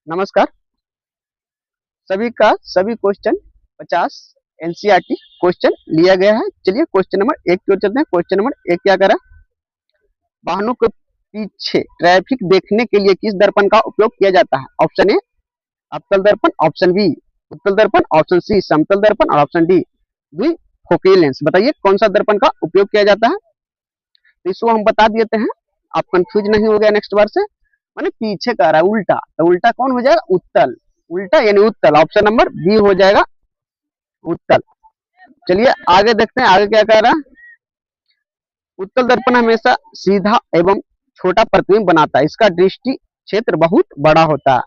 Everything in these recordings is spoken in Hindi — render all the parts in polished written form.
नमस्कार सभी का सभी क्वेश्चन 50 एनसीईआरटी क्वेश्चन लिया गया है। चलिए क्वेश्चन नंबर एक की ओर चलते हैं। क्वेश्चन नंबर एक क्या करा, वाहनों के पीछे ट्रैफिक देखने के लिए किस दर्पण का उपयोग किया जाता है? ऑप्शन ए अवतल दर्पण, ऑप्शन बी उत्तल दर्पण, ऑप्शन सी समतल दर्पण और ऑप्शन डी द्विफोकल लेंस। बताइए कौन सा दर्पण का उपयोग किया जाता है? तो इसको हम बता देते हैं, आप कंफ्यूज नहीं हो गया नेक्स्ट बार से। माने पीछे का रहा है उल्टा, तो उल्टा कौन हो जाएगा? उत्तल। उल्टा यानी उत्तल, ऑप्शन नंबर बी हो जाएगा उत्तल। चलिए आगे देखते हैं, आगे क्या कह रहा है। उत्तल दर्पण हमेशा सीधा एवं छोटा प्रतिबिंब बनाता है, इसका दृष्टि क्षेत्र बहुत बड़ा होता है।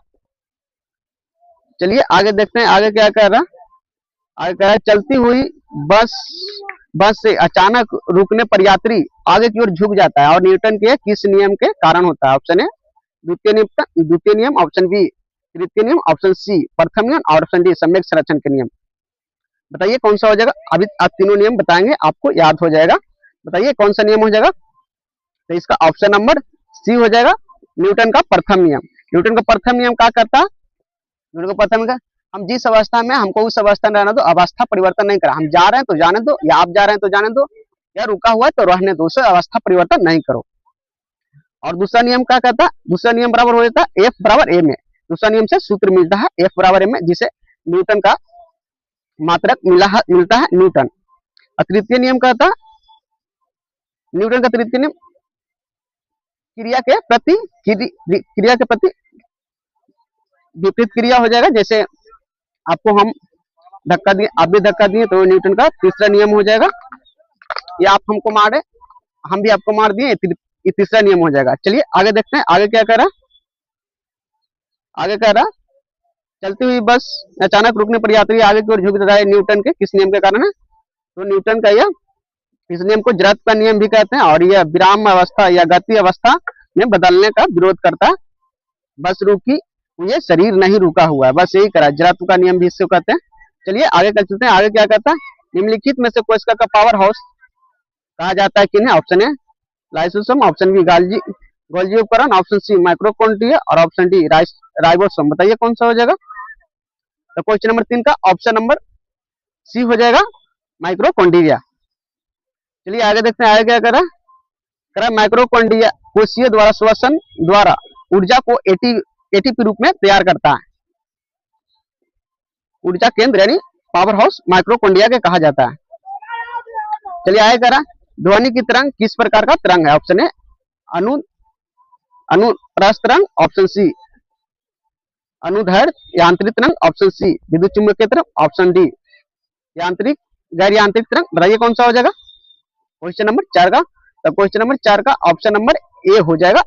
चलिए आगे देखते हैं, आगे क्या कह रहा है। आगे कह रहा है चलती हुई बस बस से अचानक रुकने पर यात्री आगे की ओर झुक जाता है और न्यूटन के किस नियम के कारण होता है? ऑप्शन ए द्वितीय नियम, ऑप्शन बी तृतीय नियम, ऑप्शन सी प्रथम नियम और ऑप्शन डी सम्यक संरक्षण के नियम। बताइए कौन सा हो जाएगा? अभी आप तीनों नियम बताएंगे, आपको याद हो जाएगा। बताइए कौन सा नियम हो जाएगा? तो इसका ऑप्शन नंबर सी हो जाएगा न्यूटन का प्रथम नियम। न्यूटन का प्रथम नियम क्या करता है? न्यूटन का प्रथम का हम जिस अवस्था में हमको उस अवस्था में रहना दो, अवस्था परिवर्तन नहीं करा। हम जा रहे हैं तो जाने दो, या आप जा रहे हैं तो जाने दो, या रुका हुआ है तो रहने दो, उसे अवस्था परिवर्तन नहीं करो। और दूसरा नियम क्या कहता है? दूसरा नियम बराबर हो जाता है एफ बराबर ए में। दूसरा नियम से सूत्र मिलता है एफ बराबर ए में, जिसे न्यूटन का मात्रक मिलता है न्यूटन। और तृतीय नियम कहता है, न्यूटन का तृतीय नियम क्रिया के प्रति विपरीत क्रिया हो जाएगा। जैसे आपको हम धक्का दिए, आप भी धक्का दिए, तो न्यूटन का तीसरा नियम हो जाएगा। या आप हमको मारे, हम भी आपको मार दिए, ये तीसरा नियम हो जाएगा। चलिए आगे देखते हैं, आगे क्या कह रहा। आगे कह रहा चलती हुई बस अचानक रुकने पर यात्री आगे की ओर झुक जाता है, न्यूटन के किस नियम के कारण है? तो न्यूटन का यह, इस नियम को जड़त्व का नियम भी कहते हैं, और यह विराम अवस्था या गति अवस्था में बदलने का विरोध करता है। बस रुकी, ये शरीर नहीं रुका हुआ है, बस यही करा, जड़त्व का नियम भी इसको कहते हैं। चलिए आगे कर चलते हैं, आगे क्या कहता है। निम्नलिखित में से कोशिका का पावर हाउस कहा जाता है किन्हें? Option A lysosome, option B Golgi उपकरण, ऑप्शन सी माइक्रोकॉन्ड्रिया और ऑप्शन डी राइबोसोम। बताइए कौन सा हो जाएगा? तो क्वेश्चन नंबर 3 का ऑप्शन नंबर सी हो जाएगा माइक्रोकॉन्ड्रिया। चलिए आगे देखते हैं, आगे क्या करा माइक्रोकॉन्ड्रिया कोशिकीय द्वारा श्वसन द्वारा ऊर्जा को एटीपी रूप में तैयार करता है। ऊर्जा केंद्र यानी पावर हाउस माइक्रोकॉन्ड्रिया के कहा जाता है। चलिए आगे करा ध्वनि की तरंग किस प्रकार का तरंग है? ऑप्शन ए अनुप्रस्थ तरंग, ऑप्शन सी अनुदैर्ध्य यांत्रिक तरंग, ऑप्शन सी विद्युत चुम्बकीय तरंग, ऑप्शन डी यांत्रिक गैर यांत्रिक तरंग। बताइए कौन सा हो जाएगा क्वेश्चन नंबर 4 का? तो क्वेश्चन नंबर 4 का ऑप्शन नंबर ए हो जाएगा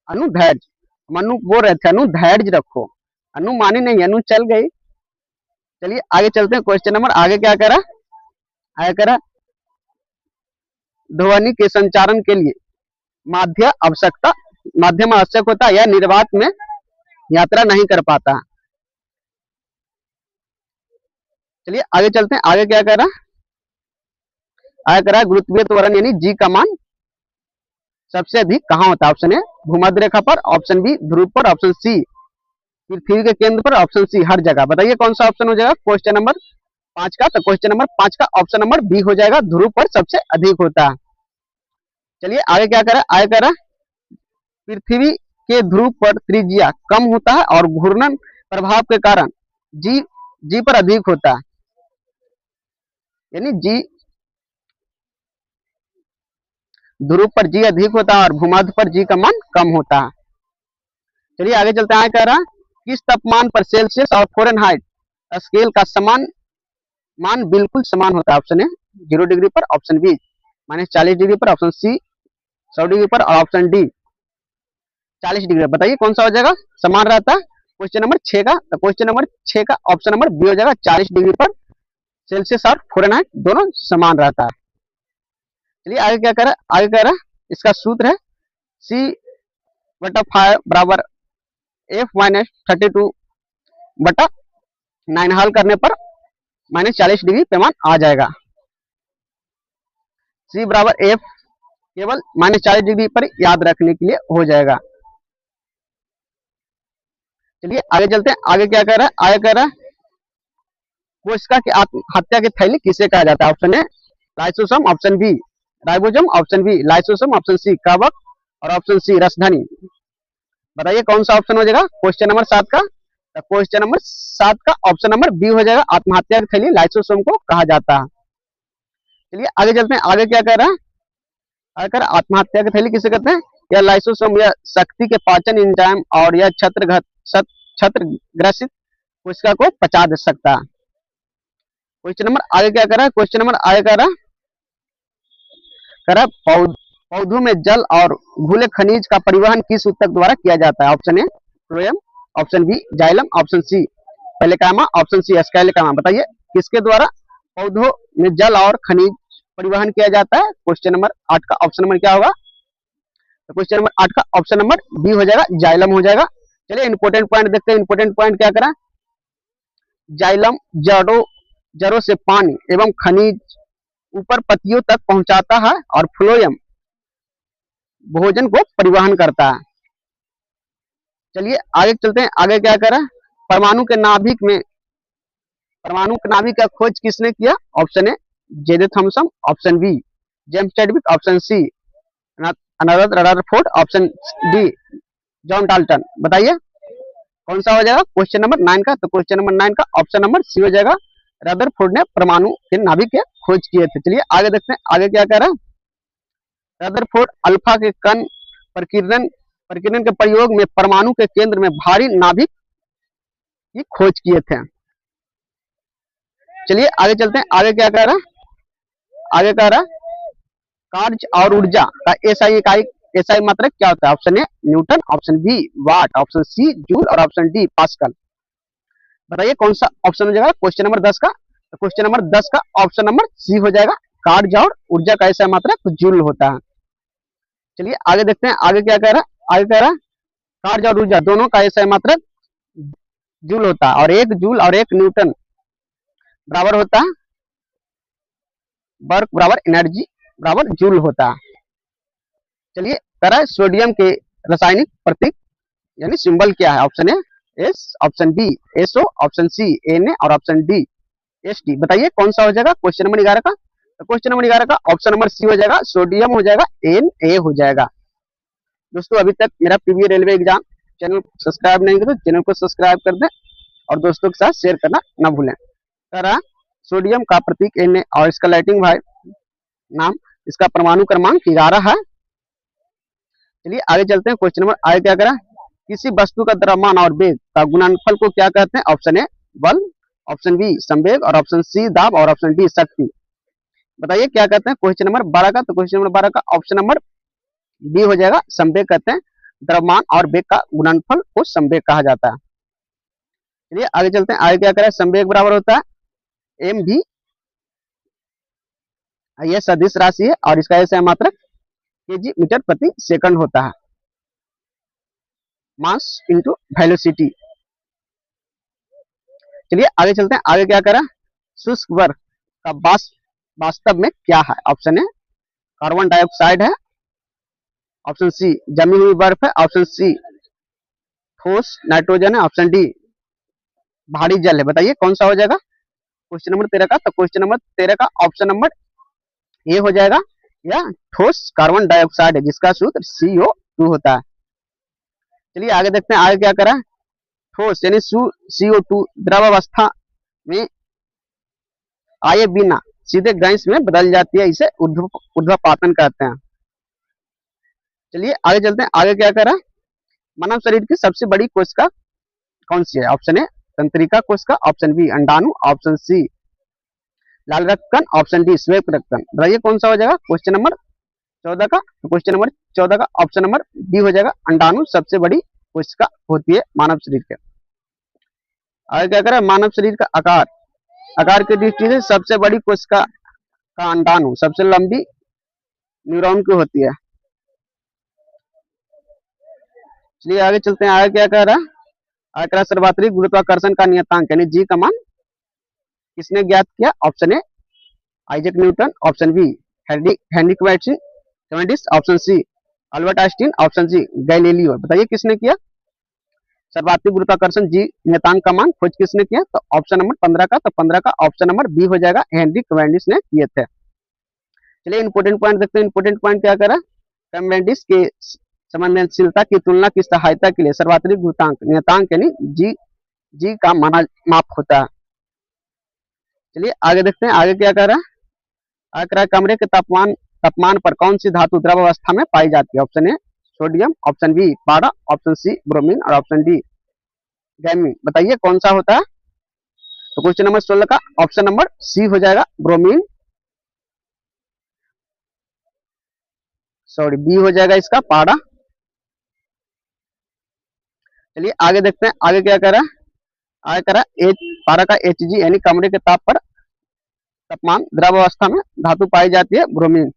अनुदैर्ध्य। मनु बोल रहे थे अनुदैर्ध्य रखो, अनु मानी नहीं, अनु चल गई। चलिए आगे चलते हैं, क्वेश्चन नंबर आगे क्या करा। आगे करा ध्वनि के संचारण के लिए माध्यम आवश्यक होता है, यह निर्वात में यात्रा नहीं कर पाता। चलिए आगे चलते हैं, आगे क्या करा। आगे करा गुरुत्वीय त्वरण यानी जी का मान सबसे अधिक कहां होता है? ऑप्शन ए भूमध्य रेखा पर, ऑप्शन बी ध्रुव पर, ऑप्शन सी पृथ्वी के केंद्र पर, ऑप्शन सी हर जगह। बताइए कौन सा ऑप्शन हो जाएगा क्वेश्चन नंबर 5 का? तो क्वेश्चन नंबर 5 का ऑप्शन नंबर बी हो जाएगा ध्रुव पर सबसे अधिक होता है। चलिए आगे क्या करा। आगे करा पृथ्वी के ध्रुव पर त्रिज्या कम होता है और घूर्णन प्रभाव के कारण जी पर अधिक होता है, यानी जी ध्रुव पर जी अधिक होता है और भूमध्य पर जी का मान कम होता है। चलिए आगे चलते हैं, कह रहा किस तापमान पर सेल्सियस और फ़ारेनहाइट स्केल का समान मान बिल्कुल समान होता है? ऑप्शन ए 0 डिग्री पर, ऑप्शन बी -40 डिग्री पर, ऑप्शन सी 100 डिग्री पर और ऑप्शन डी 40 डिग्री। बताइए कौन सा हो जाएगा समान रहता है क्वेश्चन नंबर 6 का? तो क्वेश्चन नंबर 6 का ऑप्शन नंबर बी हो जाएगा 40 डिग्री पर सेल्सियस और फ़ारेनहाइट दोनों समान रहता है। चलिए आगे क्या कह रहा है। आगे कह रहा है इसका सूत्र है C/5 बराबर F-32/9 हल करने पर -40 डिग्री पैमान आ जाएगा। C बराबर F केवल -40 डिग्री पर याद रखने के लिए हो जाएगा। चलिए आगे चलते हैं, आगे क्या कह रहा है, आगे कह रहा है कोशिका की आत्महत्या की थैली किसे कहा जाता है? Option A lysosome, option B ribosome, option B lysosome, option C कवक और ऑप्शन सी रसधनी। बताइए कौन सा ऑप्शन हो जाएगा क्वेश्चन नंबर 7 का? तो क्वेश्चन नंबर 7 का ऑप्शन नंबर बी हो जाएगा, आत्महत्या की थैली लाइसोसोम को कहा जाता है। चलिए आगे चलते हैं, आगे क्या कह रहा है, अगर आत्महत्या की थैली किसे कहते हैं? यह लाइसोसोम या शक्ति के पाचन एंजाइम और यह छत्र ग्रसित कोशिका को पचा दे सकता है। क्वेश्चन नंबर आगे क्या कर रहा है, क्वेश्चन नंबर आगे कर रहा है पौधों में जल और घुले खनिज का परिवहन किस ऊतक द्वारा किया जाता है? Option A phloem, option B xylem, option C parenchyma, option C sclerenchyma. बताइए किसके द्वारा पौधों में जल और खनिज परिवहन किया जाता है? क्वेश्चन नंबर 8 का ऑप्शन नंबर क्या होगा? तो क्वेश्चन नंबर 8 का ऑप्शन नंबर बी हो जाएगा, जाइलम हो जाएगा। चलिए इंपोर्टेंट पॉइंट देखते हैं, इंपोर्टेंट पॉइंट क्या करा, जाइलम जड़ों से पानी एवं खनिज ऊपर पत्तियों तक पहुंचाता है और फ्लोएम भोजन को परिवहन करता है। चलिए आगे चलते हैं, आगे क्या करा, परमाणु के नाभिक का खोज किसने किया? Option A J Thomson, option B James Chadwick, option C another Rutherford, option D John Dalton. बताइए कौन सा हो जाएगा क्वेश्चन नंबर 9 का? तो क्वेश्चन नंबर 9 का ऑप्शन नंबर सी हो जाएगा, रदरफोर्ड ने परमाणु के नाभिक के खोज किए थे। चलिए आगे देखते हैं, आगे क्या कह रहा है, रदरफोर्ड अल्फा के कण प्रकीर्णन के प्रयोग में परमाणु के केंद्र में भारी नाभिक की खोज किए थे। चलिए आगे चलते हैं, आगे क्या कह रहा है, आगे कह रहा है कार्य और ऊर्जा का एसआई मात्रक क्या होता है? Option A newton, option B watt, option C joule और ऑप्शन डी पास्कल। बताइए कौन सा ऑप्शन हो जाएगा क्वेश्चन नंबर 10 का? तो क्वेश्चन नंबर 10 का ऑप्शन नंबर सी हो जाएगा, कार्य और ऊर्जा का एसआई मात्रक जूल होता है। चलिए आगे देखते हैं, आगे क्या कह रहा है, आगे कह रहा है कार्य और ऊर्जा दोनों का एसआई मात्रक जूल होता है और एक जूल और एक न्यूटन बराबर होता है वर्क बराबर एनर्जी बराबर जूल होता है। चलिए कह है सोडियम के रासायनिक प्रतीक यानी सिंबल क्या है? Option A S, option B SO, option C Na और ऑप्शन डी एसडी। बताइए कौन सा हो जाएगा क्वेश्चन नंबर 11 का? तो क्वेश्चन नंबर 11 का ऑप्शन नंबर सी हो जाएगा, सोडियम हो जाएगा, Na हो जाएगा। दोस्तों अभी तक मेरा previous railway exam channel subscribe नहीं किया तो चैनल को सब्सक्राइब कर दें और दोस्तों के साथ शेयर करना ना भूलें। कह रहा सोडियम का प्रतीक Na और इसका लैटिन भाई नाम, इसका परमाणु क्रमांक 11 है। चलिए आगे चलते हैं, क्वेश्चन नंबर आगे क्या करा, किसी वस्तु का द्रव्यमान और वेग का गुणनफल को क्या कहते हैं? ऑप्शन ए बल, ऑप्शन बी संवेग और ऑप्शन सी दाब और ऑप्शन डी शक्ति। बताइए क्या कहते हैं क्वेश्चन नंबर 12 का? तो क्वेश्चन नंबर 12 का ऑप्शन नंबर बी हो जाएगा, संवेग कहते हैं द्रव्यमान और वेग का गुणनफल को संवेग कहा जाता है। चलिए आगे चलते हैं, आगे क्या करें, संवेग बराबर होता है एम भी, यह सदिश राशि है और इसका ऐसा मात्रक केजी मीटर प्रति सेकंड होता है, मास इंटू वेलोसिटी। चलिए आगे चलते हैं, आगे क्या करा, शुष्क बर्फ का वास्तव में क्या है? ऑप्शन ए कार्बन डाइऑक्साइड है, ऑप्शन सी जमी हुई बर्फ है, ऑप्शन सी ठोस नाइट्रोजन है, ऑप्शन डी भारी जल है। बताइए कौन सा हो जाएगा क्वेश्चन नंबर 13 का? तो क्वेश्चन नंबर 13 का ऑप्शन नंबर ए हो जाएगा, या ठोस कार्बन डाइऑक्साइड है जिसका सूत्र CO2 होता है। चलिए आगे देखते हैं, आगे क्या करा, ठोस यानी CO2 द्रवावस्था में आए बिना सीधे गैस में बदल जाती है, इसे ऊर्ध्वपातन कहते हैं। चलिए आगे चलते हैं, आगे क्या करा, मानव शरीर की सबसे बड़ी कोशिका कौन सी है? ऑप्शन ए तंत्रिका कोशिका, ऑप्शन बी अंडाणु, ऑप्शन सी लाल रक्त कण, ऑप्शन डी श्वेत रक्त कण। बताइए कौन सा हो जाएगा क्वेश्चन नंबर 14 का? तो क्वेश्चन नंबर 14 का ऑप्शन नंबर डी हो जाएगा, अंडाणु सबसे बड़ी कोशिका होती है मानव शरीर के। आगे क्या करें, मानव शरीर का आकार की दृष्टि से सबसे बड़ी कोशिका का अंडाणु सबसे लंबी न्यूरॉन की होती है। चलिए आगे चलते हैं, आगे क्या कह रहा है, आगे कह रहा सर्वाधिक गुरुत्वाकर्षण का नियतांक यानी जी का मान किसने ज्ञात किया? Option A Isaac Newton, option B Heinrich Weitz, option C Albert Einstein, option C Galileo. बताइए किसने किया सर्वाधिक गुरुत्वाकर्षण जी नियतांक का मान खोज किसने किया? तो ऑप्शन नंबर 15 का, तो 15 का ऑप्शन नंबर बी हो जाएगा, हेनरी कैवेंडिश ने किए थे। चलिए इंपोर्टेंट पॉइंट देखते हैं। इंपोर्टेंट पॉइंट क्या करा? कैवेंडिश के संवेदनशीलता की तुलना की सहायता के लिए सर्वाधिक गुरुत्वांक नियतांक यानी जी जी का माप होता है। चलिए आगे देखते हैं, आगे क्या कर रहा है? आगे कर रहा है कमरे के तापमान पर कौन सी धातु द्रव अवस्था में पाई जाती है? Option A sodium, option B पारा, ऑप्शन सी ब्रोमीन और ऑप्शन डी गैमीन। बताइए कौन सा होता है? तो क्वेश्चन नंबर 16 का ऑप्शन नंबर सी हो जाएगा, ब्रोमीन। सॉरी, बी हो जाएगा इसका, पारा। चलिए आगे देखते हैं, आगे क्या कर रहा है? आगे कर रहा है पारा का Hg यानी कमरे के तापमान द्रव अवस्था में धातु पाई जाती है, ब्रोमीन।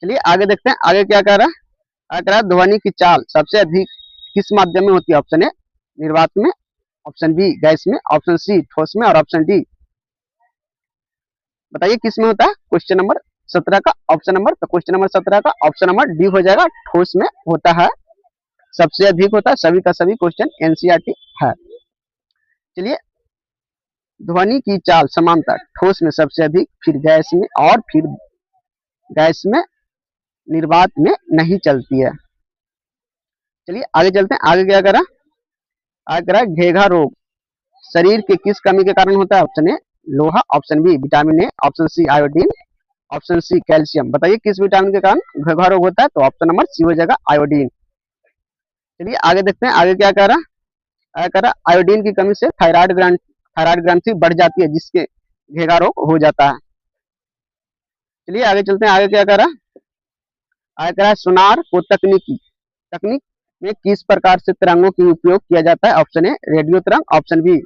चलिए आगे देखते हैं, आगे क्या कर रहा है? आगे कर रहा है ध्वनि की चाल सबसे अधिक किस माध्यम में होती है? ऑप्शन ए निर्वात में, ऑप्शन बी गैस में, ऑप्शन सी ठोस में और ऑप्शन डी बताइए किस में होता है? क्वेश्चन नंबर 17 का ऑप्शन नंबर, तो क्वेश्चन नंबर 17 का ऑप्शन नंबर डी हो जाएगा, ठोस में होता है, सबसे अधिक होता है। सभी का सभी क्वेश्चन एनसीईआरटी है। चलिए ध्वनि की चाल समांतर ठोस में सबसे अधिक, फिर गैस में और फिर गैस में, निर्वात में नहीं चलती है। चलिए आगे चलते हैं, आगे क्या करा? आगे करा घेघा रोग शरीर के किस कमी के कारण होता है? ऑप्शन ए लोहा, option B vitamin A, option C iodine, option C calcium. बताइए किस विटामिन के कारण घेघा रोग होता है? तो ऑप्शन नंबर सी हो जाएगा, आयोडीन। चलिए आगे देखते हैं, आगे क्या कह रहा? आगे कह रहा आयोडीन की कमी से थायराइड ग्रंथि बढ़ जाती है, जिसके घेघा रोग हो जाता है। चलिए आगे चलते हैं, आगे क्या कह रहा? आगे कह रहा है सुनार को तकनीक में किस प्रकार से तरंगों की उपयोग किया जाता है? ऑप्शन ए रेडियो तरंग, ऑप्शन बी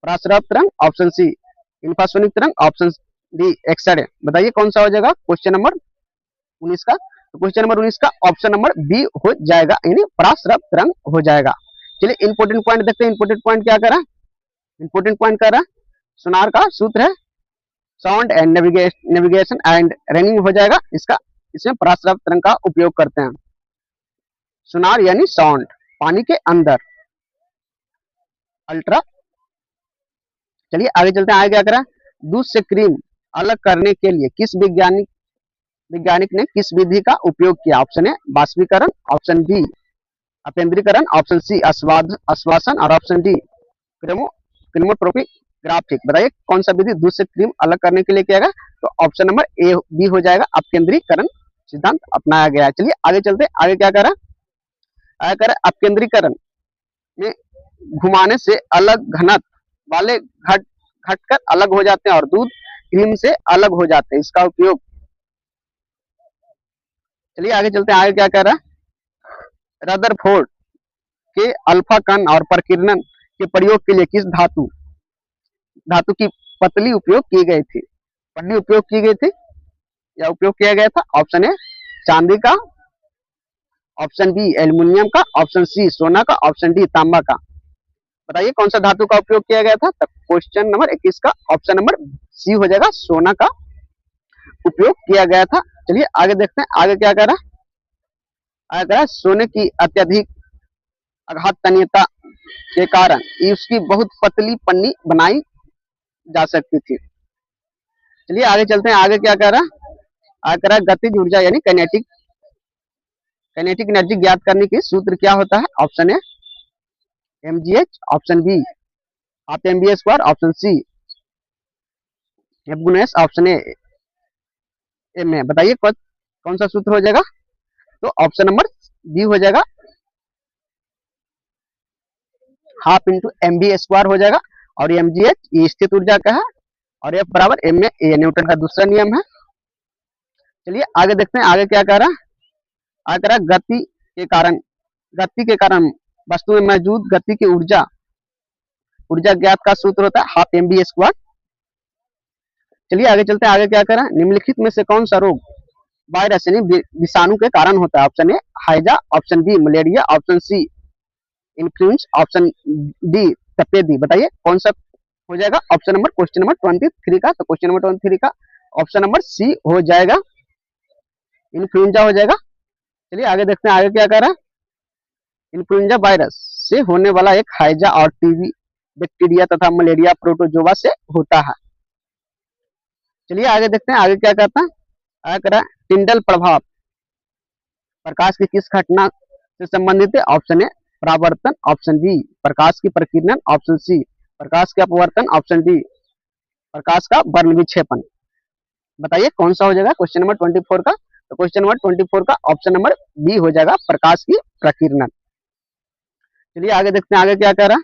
पराश्रव तरंग, ऑप्शन सी इंफ्रासोनिक तरंग, ऑप्शन डी एक्सरे। बताइए कौन सा हो जाएगा? क्वेश्चन नंबर 19 का, तो क्वेश्चन नंबर 19 का ऑप्शन नंबर बी हो जाएगा, यानी पराश्रव तरंग हो जाएगा। चलिए इंपोर्टेंट पॉइंट देखते हैं। इंपोर्टेंट पॉइंट क्या करा? इंपोर्टेंट पॉइंट करा सुनार का सूत्र है sound and navigation and running हो जाएगा इसका, इसमें पराश्रव तरंग का उपयोग करते हैं। सुनार यानी साउंड, पानी के अंदर, अल्ट्रा। चलिए आगे चलते हैं, आगे क्या करा? दूध से क्रीम अलग करने के लिए किस वैज्ञानिक ने किस विधि का उपयोग किया? ऑप्शन ए बाष्पीकरण, ऑप्शन बी अपेंद्रीकरण, ऑप्शन सी आश्वासन और ऑप्शन डी क्रोमोटोग्राफिक। बताइए कौन सा विधि दूध से क्रीम अलग करने के लिए किया गया? तो ऑप्शन नंबर ए बी हो जाएगा, अपकेंद्रीकरण सिद्धांत अपनाया गया है। चलिए आगे चलते हैं, आगे क्या करा? आगे करा अपकेंद्रीकरण में घुमाने से अलग घनत्व वाले घटकर अलग हो जाते हैं और दूध क्रीम से अलग हो जाते हैं, इसका उपयोग। चलिए आगे चलते हैं, आगे क्या कर रहा है? रदरफोर्ड के अल्फा कण और प्रकीर्णन के प्रयोग के लिए किस धातु की पतली उपयोग की गई थी? पतली उपयोग की गई थी या उपयोग किया गया था? ऑप्शन ए चांदी का, ऑप्शन बी एल्युमिनियम का, ऑप्शन सी सोना का, ऑप्शन डी तांबा का। बताइए कौन सा धातु का उपयोग किया गया था? तो क्वेश्चन नंबर 21 का ऑप्शन नंबर सी हो जाएगा, सोना का उपयोग किया गया था। चलिए आगे देखते हैं, आगे क्या कह रहा है? आगे कह रहा है सोने की अत्यधिक आघातनीयता के कारण इसकी बहुत पतली पन्नी बनाई जा सकती थी। चलिए आगे चलते हैं, आगे क्या कह रहा है? आगे कह रहा है गतिज ऊर्जा यानी काइनेटिक एनर्जी ज्ञात करने की सूत्र क्या होता है? Option A mgh, option B half mv square, option C F गुना S, option A M A. बताइए कौन सा सूत्र हो जाएगा? तो ऑप्शन नंबर बी हो जाएगा, हाफ इंटू mv स्क्वायर हो जाएगा। और mgh ये स्थित ऊर्जा का है और F बराबर m में ए न्यूटन का दूसरा नियम है। चलिए आगे देखते हैं, आगे क्या कह रहा है? आगे कह रहा है गति के कारण वस्तु में मौजूद गति की ऊर्जा ज्ञात का सूत्र होता है हाफ mv स्क्वायर। चलिए आगे चलते हैं, आगे क्या कह रहा है? निम्नलिखित में से कौन सा रोग वायरस यानी विषाणु के कारण होता है? ऑप्शन ए हाइजा, option B malaria, option C influenza, option D तपेदी। बताइए कौन सा हो जाएगा? ऑप्शन नंबर क्वेश्चन नंबर 23 का, तो क्वेश्चन नंबर 23 का ऑप्शन नंबर सी हो जाएगा, इन्फ्लुएंजा हो जाएगा। चलिए आगे देखते हैं, आगे क्या कह रहा है? इन्फ्लुएंजा वायरस से होने वाला एक हैजा और टीबी बैक्टीरिया तथा मलेरिया प्रोटोजोआ से होता है। चलिए आगे देखते हैं, आगे क्या कहता है। आगे कह रहा है टिंडल प्रभाव प्रकाश की किस घटना से संबंधित है। ऑप्शन ए परावर्तन, ऑप्शन बी प्रकाश की प्रकीर्णन, ऑप्शन सी प्रकाश के अपवर्तन, ऑप्शन डी प्रकाश का वर्ण विक्षेपण। बताइए कौन सा हो जाएगा क्वेश्चन नंबर 24 का। तो क्वेश्चन नंबर 24 का ऑप्शन नंबर बी हो जाएगा, प्रकाश की प्रकीर्णन। चलिए आगे देखते हैं, आगे क्या कह रहा है।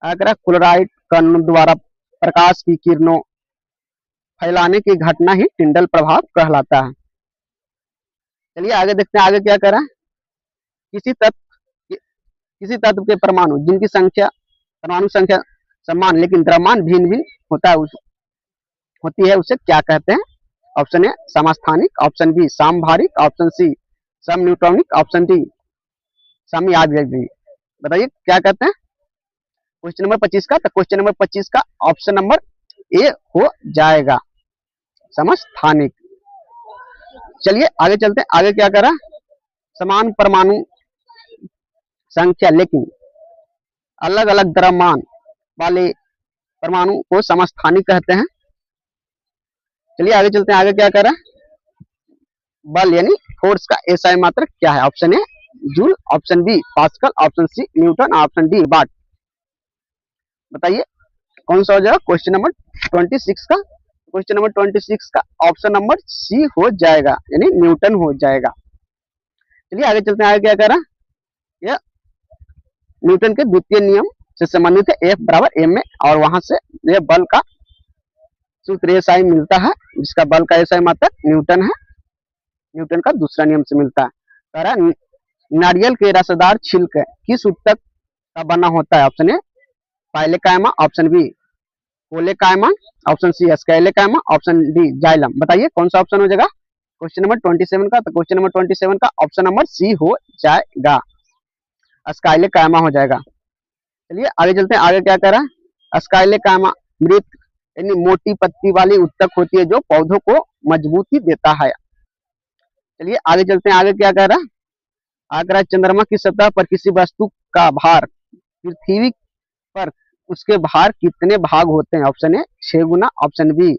आगे कह रहा है क्लोराइड कण द्वारा प्रकाश की किरणों फैलाने की घटना ही टिंडल प्रभाव कहलाता है। चलिए आगे देखते हैं, आगे क्या कह रहा है। किसी तत्व के परमाणु जिनकी संख्या परमाणु संख्या समान लेकिन द्रव्यमान भिन्न भिन्न होती है उसे क्या कहते हैं। ऑप्शन ए समस्थानिक, ऑप्शन बी समभारिक, ऑप्शन सी समन्यूट्रॉनिक, ऑप्शन डी समयाविक। बताइए क्या कहते हैं क्वेश्चन नंबर 25 का। तो क्वेश्चन नंबर 25 का ऑप्शन नंबर ए हो जाएगा, समस्थानिक। चलिए आगे चलते हैं, आगे क्या करा। समान परमाणु संख्या लेकिन अलग अलग द्रव्यमान वाले परमाणु को समस्थानिक कहते हैं। चलिए आगे चलते हैं, आगे क्या करा। बल यानी फोर्स का एसआई मात्रक क्या है। Option A joule, option B pascal, option C newton, option D watt. बताइए कौन सा हो जाएगा क्वेश्चन नंबर 26 का। क्वेश्चन नंबर 26 का ऑप्शन नंबर सी हो जाएगा, यानी न्यूटन हो जाएगा। चलिए आगे चलते हैं, आगे क्या करा। यह न्यूटन के द्वितीय नियम से संबंधित है, F बराबर m में, और वहां से यह बल का सूत्र एसआई मिलता है, जिसका बल का एसआई मात्रक न्यूटन है। न्यूटन का दूसरा नियम से मिलता है। कह रहा है नारियल के रसदार छिलके किस उत्तक का बना होता है। Option A parenchyma, option B collenchyma, option C sclerenchyma, option D xylem. बताइए कौन सा ऑप्शन हो जाएगा क्वेश्चन नंबर 27 का। तो क्वेश्चन नंबर 27 का ऑप्शन नंबर सी हो जाएगा, स्काइलेकाइमा हो जाएगा। चलिए आगे चलते हैं, आगे क्या कह रहा है। स्काइलेकाइमा मृत यानी मोटी पत्ती वाली उत्तक होती है जो पौधों को मजबूती देता है। चलिए आगे चलते हैं, आगे क्या कह रहा है। आगे कह रहा है चंद्रमा की सतह पर किसी वस्तु का भार पृथ्वी पर उसके भार कितने भाग होते हैं। ऑप्शन ए 6 गुना, ऑप्शन बी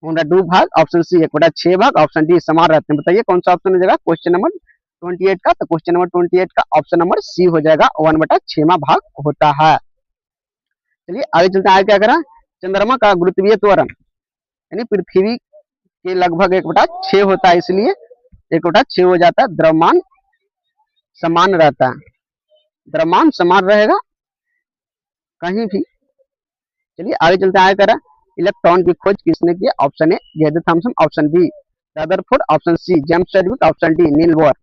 2 भाग, ऑप्शन सी 1/6 भाग, ऑप्शन डी समान रहते हैं। बताइए कौन सा ऑप्शन हो जाएगा क्वेश्चन नंबर 28 का। तो क्वेश्चन नंबर 28 का ऑप्शन नंबर सी हो जाएगा, 1/6 भाग होता है। चलिए आगे चलते हैं, आगे क्या करा। चंद्रमा का गुरुत्वीय त्वरण यानी पृथ्वी के लगभग 1/6 होता है, इसलिए 1/6 हो जाता है। द्रव्यमान समान रहता है, द्रव्यमान समान रहेगा कहीं भी। चलिए आगे चलते हैं, आगे करा इलेक्ट्रॉन की खोज किसने की। Option A J Thomson, option B Rutherford, option C James Chadwick, option D Niels Bohr.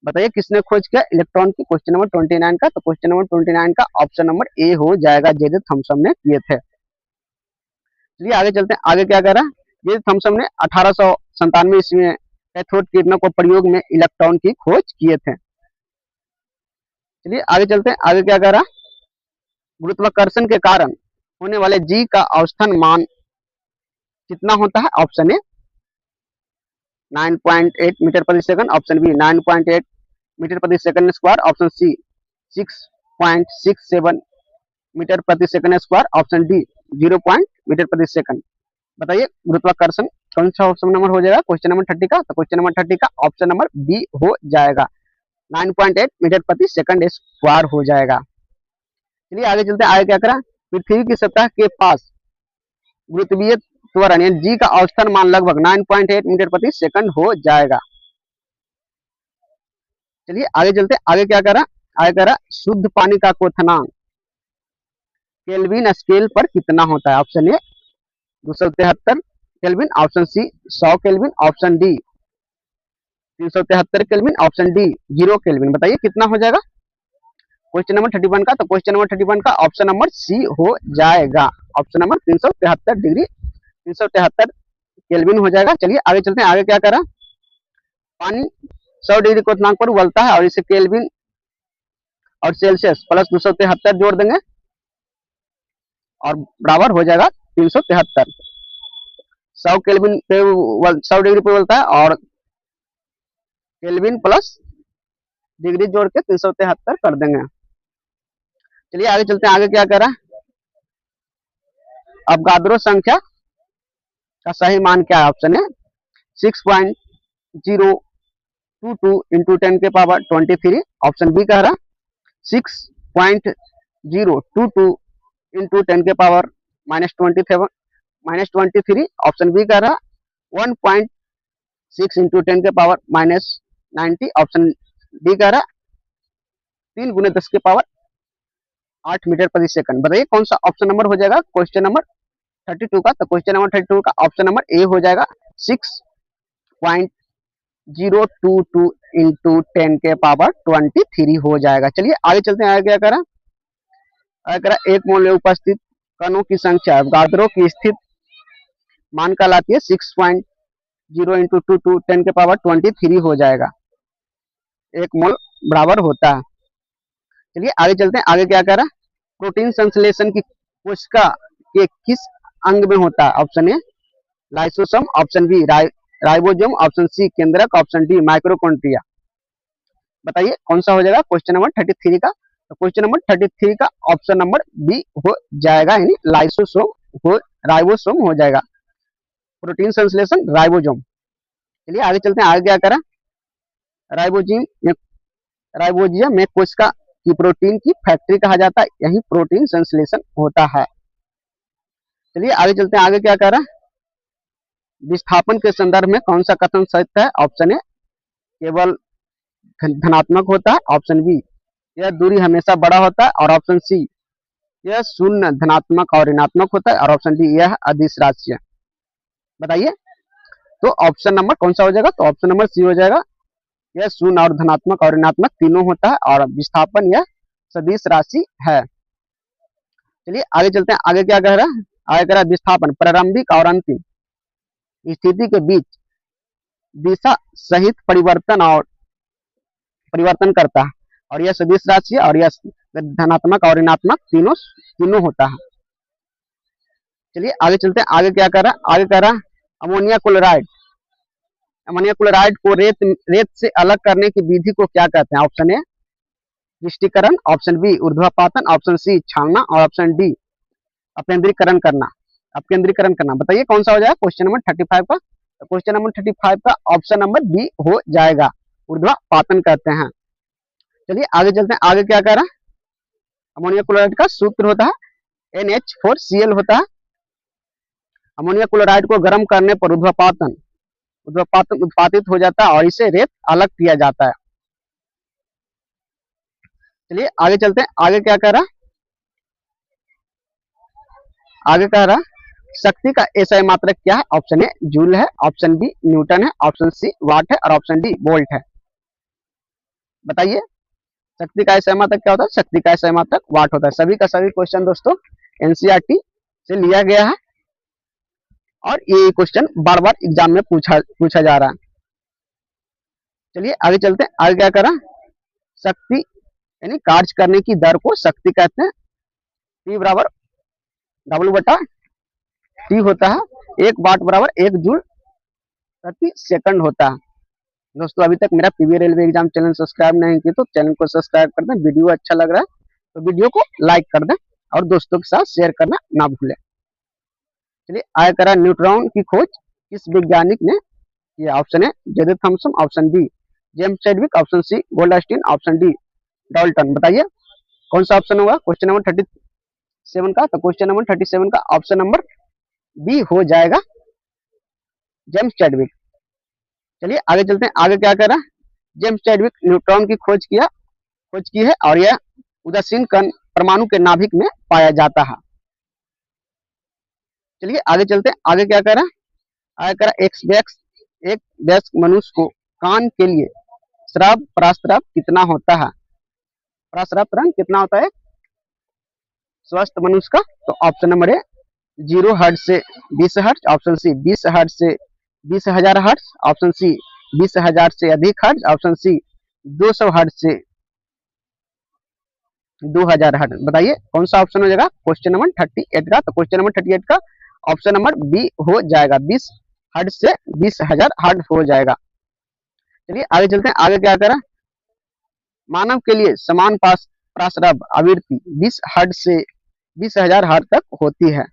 बताइए किसने खोज किया इलेक्ट्रॉन की क्वेश्चन नंबर 29 का। तो क्वेश्चन नंबर 29 का ऑप्शन नंबर ए हो जाएगा, जे थॉमसन ने किए थे। चलिए आगे चलते हैं, आगे क्या करा। जे थॉमसन ने 1897 ईस्वी में कैथोड किरणों को प्रयोग में इलेक्ट्रॉन की खोज किए थे। चलिए आगे चलते हैं, आगे क्या करा। गुरुत्वाकर्षण के कारण होने वाले जी का औसतन मान कितना होता है। ऑप्शन ए 9.8 मीटर प्रति सेकंड, ऑप्शन बी 9.8 मीटर प्रति second square, option C 6.67 metre प्रति second square, option D 0 metre प्रति सेकंड। बताइए गुरुत्वाकर्षण कौन सा ऑप्शन नंबर हो जाएगा क्वेश्चन नंबर 30 का। तो क्वेश्चन नंबर 30 का ऑप्शन नंबर बी हो जाएगा, 9.8 मीटर प्रति सेकंड स्क्वायर हो जाएगा। चलिए आगे चलते हैं, आगे क्या करा। पृथ्वी की सतह के पास गुरुत्वीय त्वरण यानी जी का औसतन मान लगभग 9.8 मीटर प्रति सेकंड हो जाएगा। चलिए आगे चलते हैं, आगे क्या करा। आगे करा शुद्ध पानी का क्वथनांक केल्विन स्केल पर कितना होता है। Option A 273 kelvin, option C 100 kelvin, option D 373 kelvin, option D 0 kelvin. बताइए कितना हो जाएगा क्वेश्चन नंबर 31 का। तो क्वेश्चन नंबर 31 का ऑप्शन नंबर सी हो जाएगा, ऑप्शन नंबर 373 डिग्री 373 केल्विन हो जाएगा। चलिए आगे चलते हैं, आगे क्या करा। पानी 100 डिग्री क्वथनांक पर उबलता है और इसे केल्विन और सेल्सियस प्लस 273 जोड़ देंगे और बराबर हो जाएगा 373। 100 केल्विन पे 100 डिग्री पे उबलता है और केल्विन प्लस डिग्री जोड़ के 373 कर देंगे। चलिए आगे चलते हैं, आगे क्या करा, अवगाद्रो संख्या का सही मान क्या है, ऑप्शन है 6.022 इंटू 10⁻23। ऑप्शन बी कह रहा 6.022 इंटू 10⁻23। ऑप्शन बी कह रहा 1.6 इंटू 10⁻90। ऑप्शन डी कह रहा 3 गुने 10⁸ मीटर प्रति सेकंड। बताइए कौन सा ऑप्शन नंबर हो जाएगा क्वेश्चन नंबर 32 का। तो क्वेश्चन नंबर 32 का ऑप्शन नंबर ए हो जाएगा 6.022 इंटू 10⁻23 हो जाएगा। चलिए आगे चलते हैं, आगे क्या करा, आगे करा एक मोल में उपस्थित कणों की संख्या अवगाद्रो की स्थित मान कहलाती है 6.0 इंटू 2 10⁻23 हो जाएगा, एक मोल बराबर होता है। चलिए आगे चलते हैं, आगे क्या करा, प्रोटीन संश्लेषण की कोशिका के किस अंग में होता है। Option A lysosome, option B ribosome, option C केंद्रक, ऑप्शन डी माइटोकॉन्ड्रिया। बताइए कौन सा हो जाएगा क्वेश्चन नंबर 33 का। तो क्वेश्चन नंबर 33 का ऑप्शन नंबर बी हो जाएगा, यानी लाइसोसोम हो, राइबोसोम हो जाएगा, प्रोटीन संश्लेषण राइबोसोम। चलिए आगे चलते हैं, आगे क्या करा, राइबोजियम में कोशिका की प्रोटीन की फैक्ट्री कहा जाता है, यही प्रोटीन संश्लेषण होता है। चलिए आगे चलते हैं, आगे क्या कह रहा है, विस्थापन के संदर्भ में कौन सा कथन सत्य है। ऑप्शन ए केवल धनात्मक होता है, ऑप्शन बी यह दूरी हमेशा बड़ा होता है, और ऑप्शन सी यह शून्य धनात्मक और ऋणात्मक होता है, और ऑप्शन डी यह अदिश राशि है। बताइए तो ऑप्शन नंबर कौन सा हो जाएगा। तो ऑप्शन नंबर सी हो जाएगा, यह शून्य और धनात्मक और ऋणात्मक तीनों होता है, और विस्थापन यह सदिश राशि है। चलिए आगे चलते हैं, आगे क्या कह रहा है, आगे कह रहा है विस्थापन प्रारंभिक और अंतिम स्थिति के बीच दिशा सहित परिवर्तन करता है, और यह सदिश राशि है, और यह धनात्मक और ऋणात्मक तीनों होता है। चलिए आगे चलते हैं, आगे क्या कर रहा है, आगे कह रहा है अमोनिया क्लोराइड को रेत से अलग करने की विधि को क्या कहते हैं। ऑप्शन ए विष्टीकरण, ऑप्शन बी ऊर्ध्वापातन, ऑप्शन सी छानना, और ऑप्शन डी अपकेंद्रीकरण करना। बताइए कौन सा हो जाएगा क्वेश्चन नंबर 35 का। तो क्वेश्चन नंबर 35 का ऑप्शन नंबर बी हो जाएगा, ऊर्ध्वापातन कहते हैं। चलिए आगे चलते हैं, आगे क्या कह रहा है, अमोनिया क्लोराइड का सूत्र होता है NH4Cl होता है। अमोनिया क्लोराइड को गर्म करने पर ऊर्ध्वापातन उत्पादित हो जाता है, और इसे रेत अलग किया जाता है। चलिए आगे चलते हैं, आगे क्या कह रहा, आगे कह रहा शक्ति का एसआई मात्रक क्या है। ऑप्शन ए जूल है, ऑप्शन बी न्यूटन है, ऑप्शन सी वाट है, और ऑप्शन डी वोल्ट है। बताइए शक्ति का एसआई मात्रक क्या होता है। शक्ति का एसआई मात्रक वाट होता है। सभी का सभी क्वेश्चन दोस्तों एनसीईआरटी से लिया गया है, और ये क्वेश्चन बार बार एग्जाम में पूछा जा रहा है। चलिए आगे चलते हैं, आगे क्या करा, शक्ति यानी कार्य करने की दर को शक्ति कहते हैं। P बराबर W/T होता है, 1 वाट बराबर 1 जूल प्रति सेकंड होता है। दोस्तों अभी तक मेरा PV railway exam channel subscribe नहीं किया तो चैनल को सब्सक्राइब कर दें। वीडियो अच्छा लग रहा है तो वीडियो को लाइक कर दें, और दोस्तों के साथ शेयर करना ना भूलें। चलिए आगे करा न्यूट्रॉन की खोज किस वैज्ञानिक ने किया। ऑप्शन है James Thomson, option B James Chadwick, option C Goldstein, option D Dalton. बताइए कौन सा ऑप्शन होगा क्वेश्चन नंबर 37 का। तो क्वेश्चन नंबर 37 का ऑप्शन नंबर बी हो जाएगा, जेम्स चैडविक। चलिए आगे चलते हैं, आगे क्या करा, जेम्स चैडविक न्यूट्रॉन की खोज की है, और यह उदासीन कण परमाणु के नाभिक में पाया जाता है। चलिए आगे चलते हैं, आगे क्या करा, आगे करा एक वयस्क मनुष्य को कान के लिए श्राव प्रस्राव कितना होता है। प्रस्राव तरंग कितना होता है स्वस्थ मनुष्य का। तो ऑप्शन नंबर ए 0 हर्ट्ज से 20 हर्ट्ज, ऑप्शन सी 20 हर्ट्ज से 20,000 हर्ट्ज, ऑप्शन सी 20,000 से अधिक हर्ट्ज, ऑप्शन सी 200 हर्ट्ज से 2000 हर्ट्ज। बताइए कौन सा ऑप्शन हो जाएगा क्वेश्चन नंबर 38 का। तो क्वेश्चन नंबर 38 का ऑप्शन नंबर बी हो जाएगा, 20 हर्ट्ज से 20,000 हर्ट्ज हो जाएगा। चलिए आगे चलते हैं, आगे क्या करा, मानव के लिए समान प्रासरभ आवृत्ति 20 हर्ट्ज से 20,000 हर्ट्ज तक होती है।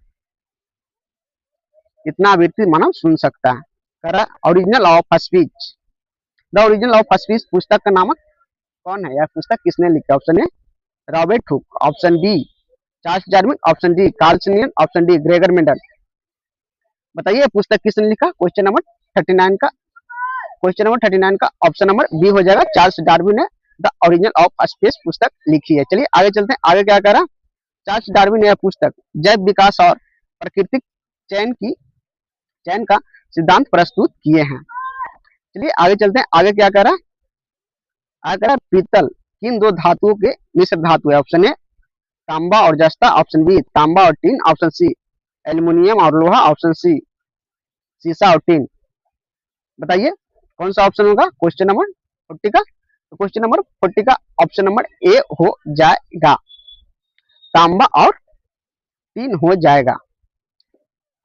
इतना आवृत्ति मानव सुन सकता है। कह रहा original of speech, the original of speech पुस्तक का नामक कौन है? यह पुस्तक किसने लिखा? Option A Robert Hooke, option B Charles Darwin, option D Carl Sagan, option D Gregor Mendel. बताइए पुस्तक किसने लिखा? क्वेश्चन नंबर 39 का, क्वेश्चन नंबर 39 का ऑप्शन नंबर बी हो जाएगा, चार्ल्स डार्विन ने द ओरिजिन ऑफ स्पीच पुस्तक लिखी है। चलिए आगे चलते हैं, आगे क्या कह रहा? चार्ल्स डार्विन ने यह पुस्तक जैव विकास और प्राकृतिक चयन का सिद्धांत प्रस्तुत किए हैं। चलिए आगे चलते हैं, आगे क्या कह रहा? आगे कह रहा पीतल किन दो धातुओं के मिश्र धातु है? ऑप्शन ए तांबा और जस्ता, ऑप्शन बी तांबा और टीन, ऑप्शन सी एल्युमिनियम और लोहा, ऑप्शन सी सीसा और टीन। बताइए कौन सा ऑप्शन होगा क्वेश्चन नंबर 40 का? तो क्वेश्चन नंबर 40 का ऑप्शन नंबर ए हो जाएगा, तांबा और टीन हो जाएगा,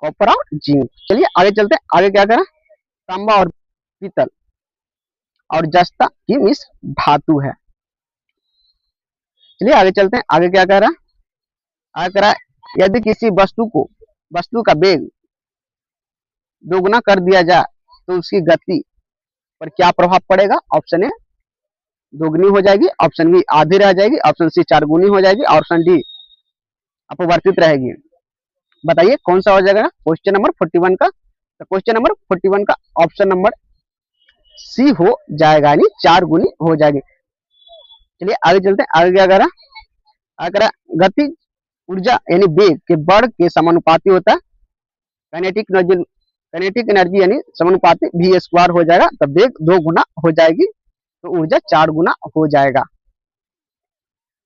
कॉपर और जिंक। चलिए आगे चलते हैं, आगे क्या करा? तांबा और पीतल और जस्ता की मिश्र धातु है। चलिए आगे चलते हैं, आगे क्या कह रहा? आगे कह रहा यदि किसी वस्तु का वेग दोगुना कर दिया जाए तो उसकी गति पर क्या प्रभाव पड़ेगा? ऑप्शन ए दोगुनी हो जाएगी, ऑप्शन बी आधी रह जाएगी, ऑप्शन सी 4 गुनी हो जाएगी, ऑप्शन डी अपवर्तित रहेगी। बताइए कौन सा हो जाएगा क्वेश्चन नंबर 41 का? तो क्वेश्चन नंबर 41 का ऑप्शन नंबर सी हो जाएगा, यानी 4 गुनी हो जाएगी। चलिए आगे चलते हैं, आगे क्या करा? आगे करा गति ऊर्जा यानी वेग के बढ़ के समानुपाती होता है, काइनेटिक एनर्जी यानी समानुपाती v स्क्वायर हो जाएगा, तब वेग 2 गुना हो जाएगी तो ऊर्जा 4 गुना हो जाएगा।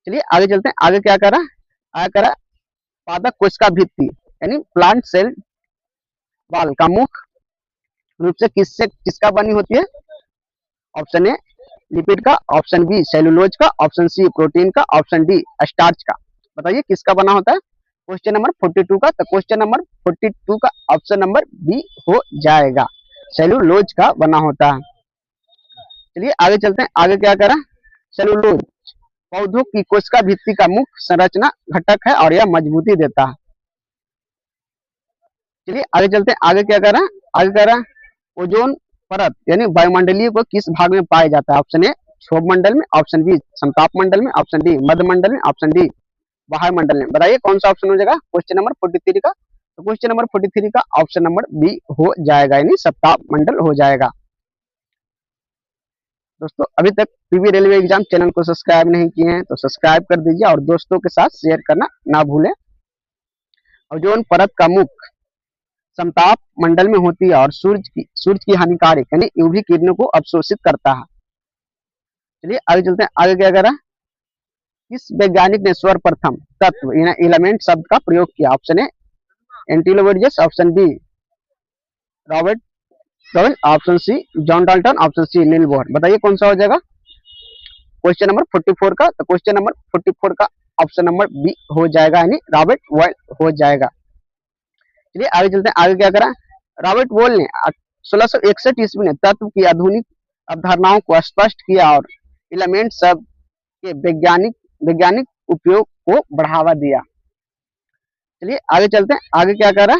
चलिए आगे चलते हैं, आगे क्या करा? आगे करा पादप कोशिका भित्ति यानी प्लांट सेल वाल का मुख्य रूप से किसका बनी होती है? ऑप्शन ए लिपिड का, ऑप्शन बी सेलुलोज का, ऑप्शन सी प्रोटीन का, ऑप्शन डी स्टार्च का। बताइए किसका बना होता है क्वेश्चन नंबर 42 का? तो क्वेश्चन नंबर 42 का ऑप्शन नंबर बी हो जाएगा, सेलुलोज का बना होता है। चलिए आगे चलते हैं, आगे क्या करा? सेलुलोज पौधों की कोशिका भित्ति का मुख्य संरचना घटक है और यह मजबूती देता है। चलिए आगे चलते हैं, आगे क्या करा? आगे करा ओजोन परत यानी वायुमंडलीय को किस भाग में पाया जाता है? ऑप्शन ए क्षोभ मंडल में, ऑप्शन बी समताप मंडल में, ऑप्शन डी मध्य मंडल में, ऑप्शन डी बाह्य मंडल में। बताइए कौन सा ऑप्शन हो जाएगा क्वेश्चन नंबर 43 का? तो क्वेश्चन नंबर 43 का ऑप्शन नंबर बी हो जाएगा, यानी समताप मंडल हो जाएगा। दोस्तों अभी तक पीवी रेलवे एग्जाम चैनल को सब्सक्राइब नहीं किए हैं तो सब्सक्राइब कर दीजिए और दोस्तों के साथ शेयर करना ना भूलें। ओजोन परत का मुख्य समताप मंडल में होती है और सूर्य की हानिकारक यानी यूवी किरणों को अवशोषित करता है। चलिए आगे चलते हैं, आगे क्या करा? किस वैज्ञानिक ने सर्वप्रथम तत्व एलिमेंट शब्द का प्रयोग किया? ऑप्शन ए एंटिलोवेरियस, option B Robert Robin, option C John Dalton, option C Niels Bohr. बताइए कौन सा हो जाएगा क्वेश्चन नंबर 44 का? तो क्वेश्चन नंबर 44 का ऑप्शन नंबर बी हो जाएगा, यानी रॉबर्ट बॉयल हो जाएगा। चलिए आगे चलते हैं, आगे क्या करा? रॉबर्ट बॉयल ने 1661 ईस्वी में तत्व की आधुनिक अवधारणाओं को स्पष्ट किया और एलिमेंट शब्द के वैज्ञानिक उपयोग को बढ़ावा दिया। चलिए आगे चलते हैं, आगे क्या कर रहा?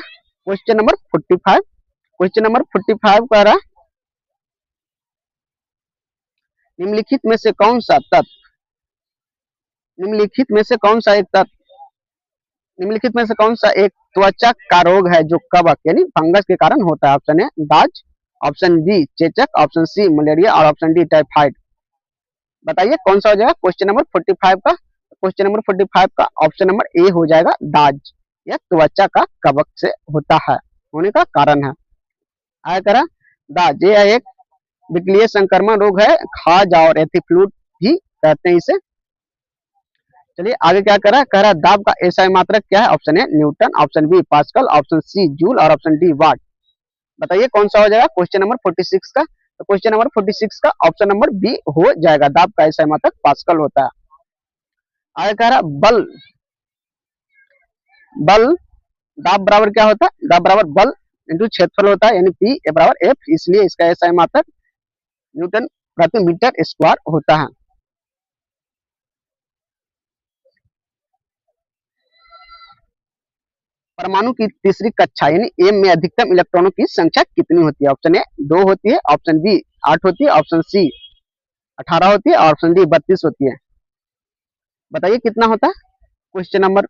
क्वेश्चन नंबर 45, क्वेश्चन नंबर 45 कह रहा निम्नलिखित में से कौन सा एक तत्व निम्नलिखित में से कौन सा एक त्वचा का रोग है जो कवक यानी फंगस के कारण होता है? ऑप्शन ए दाज, ऑप्शन बी चेचक, ऑप्शन सी मलेरिया और ऑप्शन डी टाइफाइड। बताइए कौन सा हो जाएगा क्वेश्चन नंबर 45 का? क्वेश्चन नंबर 45 का ऑप्शन नंबर ए हो जाएगा, दाज। यह त्वचा का कवक से होता है, होने का कारण है। आया करा दाज यह एक विकलीय संक्रमण रोग है, खाज और एथिफ्लूट भी कहते हैं इसे। चलिए आगे क्या कह रहा दाब का एसआई मात्रक क्या है? Option A newton, option B pascal, option C joule और ऑप्शन डी वाट। बताइए कौन सा हो जाएगा क्वेश्चन नंबर 46 का? तो क्वेश्चन नंबर 46 का ऑप्शन नंबर बी हो जाएगा, दाब का एसआई मात्रक पास्कल होता है। आगे कह रहा बल दाब बराबर क्या होता है? दाब बराबर बल इंटू क्षेत्रफल होता है, यानी पी ए बराबर एफ, इसलिए इसका एसआई मात्रक न्यूटन प्रति मीटर स्क्वायर होता है। परमाणु की तीसरी कक्षा यानी एम में अधिकतम इलेक्ट्रॉनों की संख्या कितनी होती है? ऑप्शन ए 2 होती है, ऑप्शन बी 8 होती है, ऑप्शन सी 18 होती है, ऑप्शन डी 32 होती है। बताइए कितना होता है? क्वेश्चन नंबर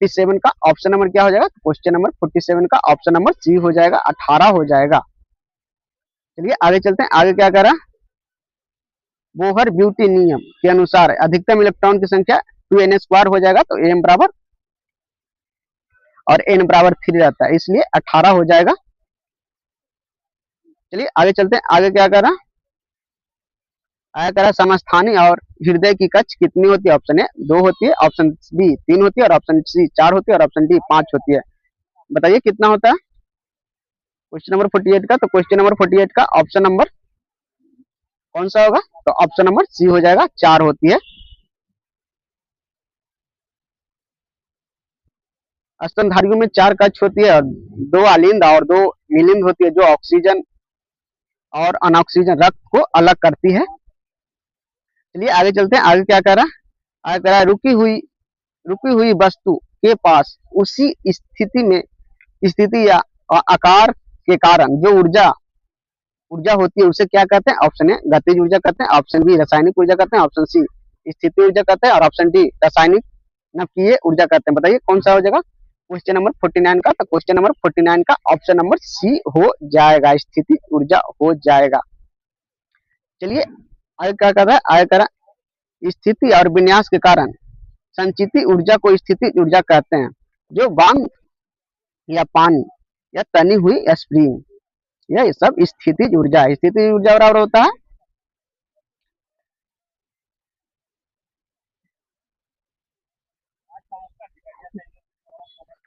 47 का ऑप्शन नंबर क्या हो जाएगा? क्वेश्चन नंबर 47 का ऑप्शन नंबर सी हो जाएगा, 18 हो जाएगा। चलिए आगे चलते हैं। आगे क्या करा? बोहर ब्यूटी नियम के अनुसार अधिकतम इलेक्ट्रॉन की संख्या 2n² हो जाएगा, तो m बराबर और n बराबर 3 रहता है, इसलिए 18 हो जाएगा। चलिए आगे चलते हैं। आगे क्या करा? आगे करा समस्थानी और हृदय की कक्ष कितनी होती है? ऑप्शन ए 2 होती है, ऑप्शन बी 3 होती है, और ऑप्शन सी 4 होती है, और ऑप्शन डी 5 होती है। बताइए कितना होता है क्वेश्चन नंबर 48 का? तो क्वेश्चन नंबर 48 का ऑप्शन नंबर कौन सा होगा? तो ऑप्शन नंबर सी हो जाएगा, 4 होती है। स्तनधारियों में 4 कक्ष होती है, और 2 अलिंद और 2 मिलिंद होती है, जो ऑक्सीजन और अनऑक्सीजन रक्त को अलग करती है। चलिए आगे चलते हैं। आगे क्या करा? आगे करा रुकी हुई वस्तु के पास उसी स्थिति या आकार के कारण जो ऊर्जा होती है उसे क्या कहते हैं? ऑप्शन ए गतिज ऊर्जा कहते हैं, ऑप्शन बी रासायनिक ऊर्जा कहते हैं, ऑप्शन सी स्थिति ऊर्जा कहते हैं, और ऑप्शन डी रासायनिक नाभिकीय ऊर्जा कहते हैं। बताइए कौन सा हो जाएगा क्वेश्चन नंबर 49 का? तो क्वेश्चन नंबर 49 का ऑप्शन नंबर सी हो जाएगा, स्थिति ऊर्जा हो जाएगा। चलिए आगे क्या कर रहा है? आगे करा स्थिति और विन्यास के कारण संचित ऊर्जा को स्थिति ऊर्जा कहते हैं, जो बांध या पानी या तनी हुई स्प्रिंग, यह सब स्थितिज ऊर्जा है। स्थितिज ऊर्जा बराबर होता है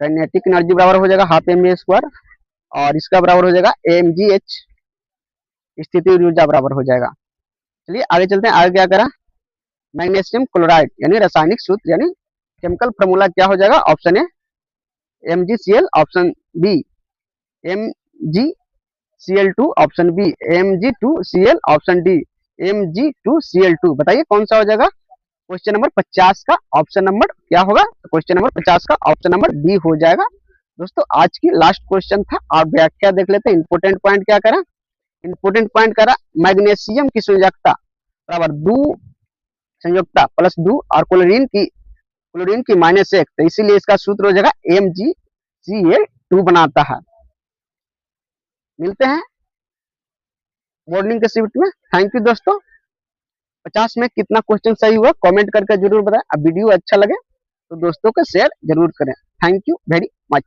काइनेटिक एनर्जी बराबर हो जाएगा हाफ mv², और इसका बराबर हो जाएगा mgh, स्थितिज ऊर्जा बराबर हो जाएगा। चलिए आगे चलते हैं। आगे क्या करा? मैग्नीशियम क्लोराइड यानी रासायनिक सूत्र यानी केमिकल फॉर्मूला क्या हो जाएगा? Option A MgCl, option B MgCl2, option B Mg2Cl, option D Mg2Cl2। बताइए कौन सा हो जाएगा क्वेश्चन नंबर 50 का? ऑप्शन नंबर क्या होगा? क्वेश्चन नंबर 50 का ऑप्शन नंबर डी हो जाएगा। दोस्तों आज की लास्ट क्वेश्चन था, आप व्याख्या देख लेते हैं। इंपोर्टेंट पॉइंट क्या करा? इंपोर्टेंट पॉइंट करा मैग्नीशियम की संयोजकता बराबर 2 संयोजकता प्लस 2 और क्लोरीन की -1, तो इसीलिए इसका सूत्र हो जाएगा MgCl2 बनाता है। मिलते हैं मॉर्निंग के शिफ्ट में। थैंक यू दोस्तों। 50 में कितना क्वेश्चन सही हुआ कमेंट करके जरूर बताएं। अब वीडियो अच्छा लगे तो दोस्तों को शेयर जरूर करें। Thank you very much.